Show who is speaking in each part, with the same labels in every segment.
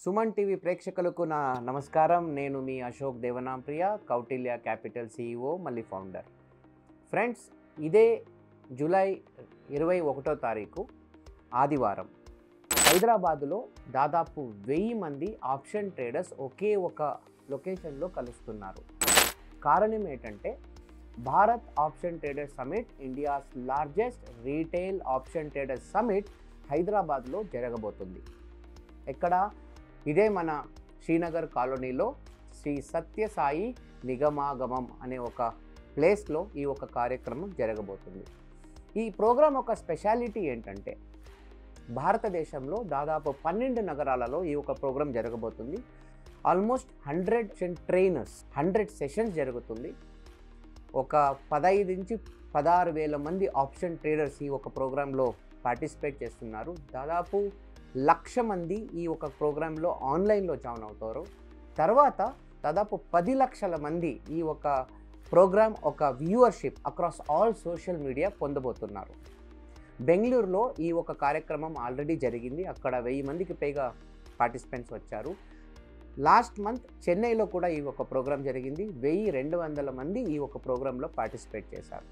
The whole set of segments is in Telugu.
Speaker 1: సుమన్ టీవీ ప్రేక్షకులకు నా నమస్కారం. నేను మీ అశోక్ దేవనాంప్రియ, కౌటిల్య క్యాపిటల్ CEO మళ్ళీ ఫౌండర్. ఫ్రెండ్స్, ఇదే జూలై 21వ తారీఖు ఆదివారం హైదరాబాదులో దాదాపు 1000 మంది ఆప్షన్ ట్రేడర్స్ ఒకే ఒక లొకేషన్లో కలుస్తున్నారు. కారణం ఏంటంటే Bharat option trader summit, India's largest retail option trader summit హైదరాబాద్లో జరగబోతుంది. ఎక్కడ? ఇదే మన శ్రీనగర్ కాలనీలో శ్రీ సత్యసాయి నిగమాగమం అనే ఒక ప్లేస్లో ఈ ఒక కార్యక్రమం జరగబోతుంది. ఈ ప్రోగ్రాం ఒక స్పెషాలిటీ ఏంటంటే భారతదేశంలో దాదాపు 12 నగరాలలో ఈ ఒక ప్రోగ్రాం జరగబోతుంది. ఆల్మోస్ట్ 100 ట్రైనర్స్, 100 సెషన్స్ జరుగుతుంది. ఒక 15 నుంచి 16 వేల మంది ఆప్షన్ ట్రేడర్స్ ఈ ఒక ప్రోగ్రాంలో పార్టిసిపేట్ చేస్తున్నారు. దాదాపు 1,00,000 మంది ఈ ఒక ప్రోగ్రాంలో ఆన్లైన్లో జాయిన్ అవుతారు. తర్వాత దాదాపు 10 లక్షల మంది ఈ ఒక ప్రోగ్రామ్ ఒక viewership across all social media పొందబోతున్నారు. బెంగళూరులో ఈ ఒక కార్యక్రమం ఆల్రెడీ జరిగింది. అక్కడ 1000 మందికి పైగా పార్టిసిపెంట్స్ వచ్చారు. లాస్ట్ మంత్ చెన్నైలో కూడా ఈ ఒక ప్రోగ్రాం జరిగింది. 1200 మంది ఈ ఒక ప్రోగ్రాంలో పార్టిసిపేట్ చేశారు.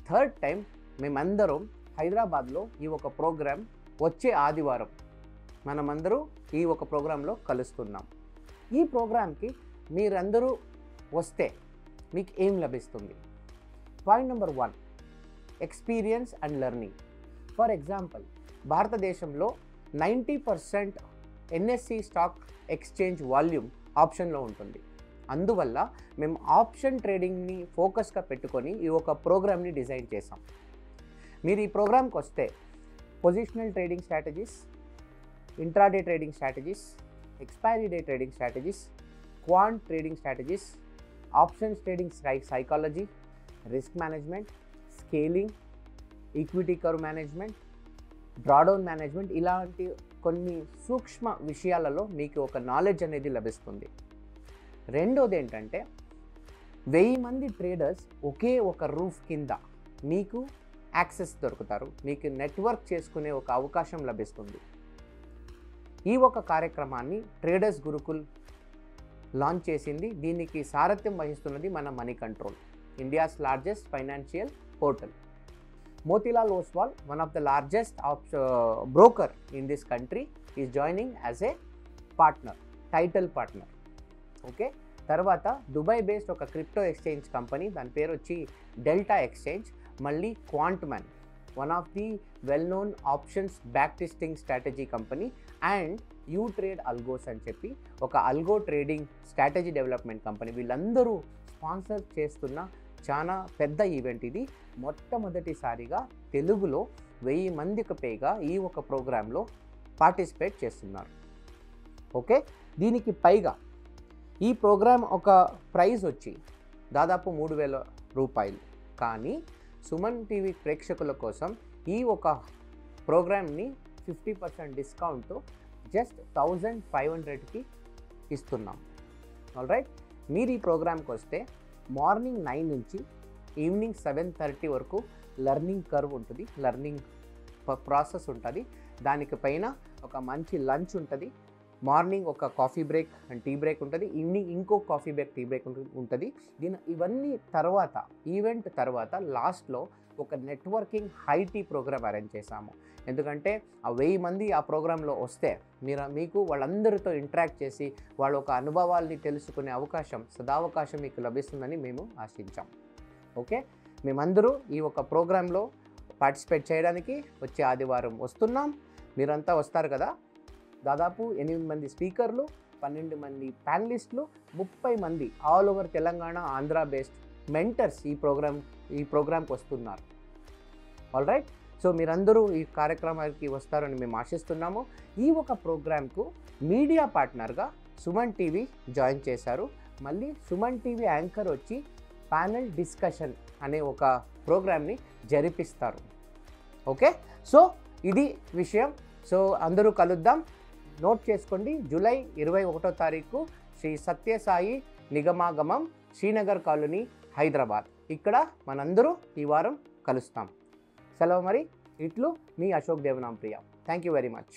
Speaker 1: థర్డ్ టైం మేమందరం హైదరాబాద్లో ఈ ఒక ప్రోగ్రాం వచ్చే ఆదివారం మనమందరూ ఈ ఒక ప్రోగ్రాంలో కలుస్తున్నాం. ఈ ప్రోగ్రాంకి మీరందరూ వస్తే మీకు ఏం లభిస్తుంది? Point number 1, experience and learning. For example, భారతదేశంలో 90% NSE స్టాక్ ఎక్స్చేంజ్ వాల్యూమ్ ఆప్షన్లో ఉంటుంది. అందువల్ల మేము ఆప్షన్ ట్రేడింగ్ని ఫోకస్గా పెట్టుకొని ఈ ఒక ప్రోగ్రామ్ని డిజైన్ చేసాం. మీరు ఈ ప్రోగ్రామ్కి వస్తే positional trading strategies, intraday trading strategies, expiry day trading strategies, quant trading strategies, options trading psychology, risk management, scaling, equity curve management, drawdown management, ఇలాంటి కొన్ని సూక్ష్మ విషయాలలో మీకు ఒక నాలెడ్జ్ అనేది లభిస్తుంది. రెండోది ఏంటంటే 1000 మంది ట్రేడర్స్ ఒకే ఒక రూఫ్ కింద మీకు యాక్సెస్ దొరుకుతారు. మీకు నెట్వర్క్ చేసుకునే ఒక అవకాశం లభిస్తుంది. ఈ ఒక కార్యక్రమాన్ని ట్రేడర్స్ గురుకుల్ లాంచ్ చేసింది. దీనికి సారథ్యం వహిస్తున్నది మన money control, India's largest financial portal. Motilal Oswal, one of the largest broker in this country, is joining as a partner, title partner. Okay. తర్వాత దుబాయ్ బేస్డ్ ఒక క్రిప్టో ఎక్స్చేంజ్ కంపెనీ, దాని పేరు వచ్చి డెల్టా ఎక్స్చేంజ్. మళ్ళీ Quantman, one of the well known options back testing strategy company, and you trade algos అని చెప్పి ఒక algo trading strategy development company. వీళ్ళందరూ స్పాన్సర్ చేస్తున్న చాలా పెద్ద ఈవెంట్ ఇది. మొట్టమొదటిసారిగా తెలుగులో 1000 మందికి పైగా ఈ ఒక ప్రోగ్రాంలో పార్టిసిపేట్ చేస్తున్నారు. ఓకే. దీనికి పైగా ఈ ప్రోగ్రాం ఒక ప్రైజ్ వచ్చి దాదాపు 3000 రూపాయలు. కానీ సుమన్ టీవీ ప్రేక్షకుల కోసం ఈ ఒక ప్రోగ్రామ్ని 50% డిస్కౌంట్తో జస్ట్ 1500కి ఇస్తున్నాం. ఆల్రైట్. మీరు ఈ ప్రోగ్రామ్కి వస్తే మార్నింగ్ 9 నుంచి ఈవినింగ్ 7:30 వరకు లెర్నింగ్ కర్వ్ ఉంటుంది, లెర్నింగ్ ప్రాసెస్ ఉంటుంది. దానికి పైన ఒక మంచి లంచ్ ఉంటుంది. మార్నింగ్ ఒక coffee break and tea break ఉంటుంది. ఈవినింగ్ ఇంకో కాఫీ బ్రేక్, టీ బ్రేక్ ఉంటుంది. ఇవన్నీ తర్వాత, ఈవెంట్ తర్వాత లాస్ట్లో ఒక networking high tea program arrange చేశాము. ఎందుకంటే ఆ 1000 మంది ఆ ప్రోగ్రాంలో వస్తే మీకు వాళ్ళందరితో ఇంటరాక్ట్ చేసి వాళ్ళ ఒక అనుభవాల్ని తెలుసుకునే అవకాశం, సదావకాశం మీకు లభిస్తుందని మేము ఆశించాం. ఓకే. మేమందరూ ఈ ఒక ప్రోగ్రాంలో పార్టిసిపేట్ చేయడానికి వచ్చే ఆదివారం వస్తున్నాం. మీరంతా వస్తారు కదా. దాదాపు 8 మంది స్పీకర్లు, 12 మంది ప్యానలిస్టులు, 30 మంది all over Telangana, Andhra based mentors ఈ ప్రోగ్రాంకి వస్తున్నారు. All right. సో మీరందరూ ఈ కార్యక్రమానికి వస్తారని మేము ఆశిస్తున్నాము. ఈ ఒక ప్రోగ్రాంకు మీడియా పార్ట్నర్గా సుమన్ టీవీ జాయిన్ చేశారు. మళ్ళీ సుమన్ టీవీ యాంకర్ వచ్చి ప్యానల్ డిస్కషన్ అనే ఒక ప్రోగ్రామ్ని జరిపిస్తారు. ఓకే. సో ఇది విషయం. సో అందరూ కలుద్దాం. నోట్ చేసుకోండి. జూలై 21వ తారీఖు శ్రీ సత్యసాయి నిగమాగమం, శ్రీనగర్ కాలనీ, హైదరాబాద్. ఇక్కడ మనందరూ ఈ వారం కలుస్తాం. సెలవు మరి. ఇట్లు మీ Ashok Devanampriya. Thank you very much.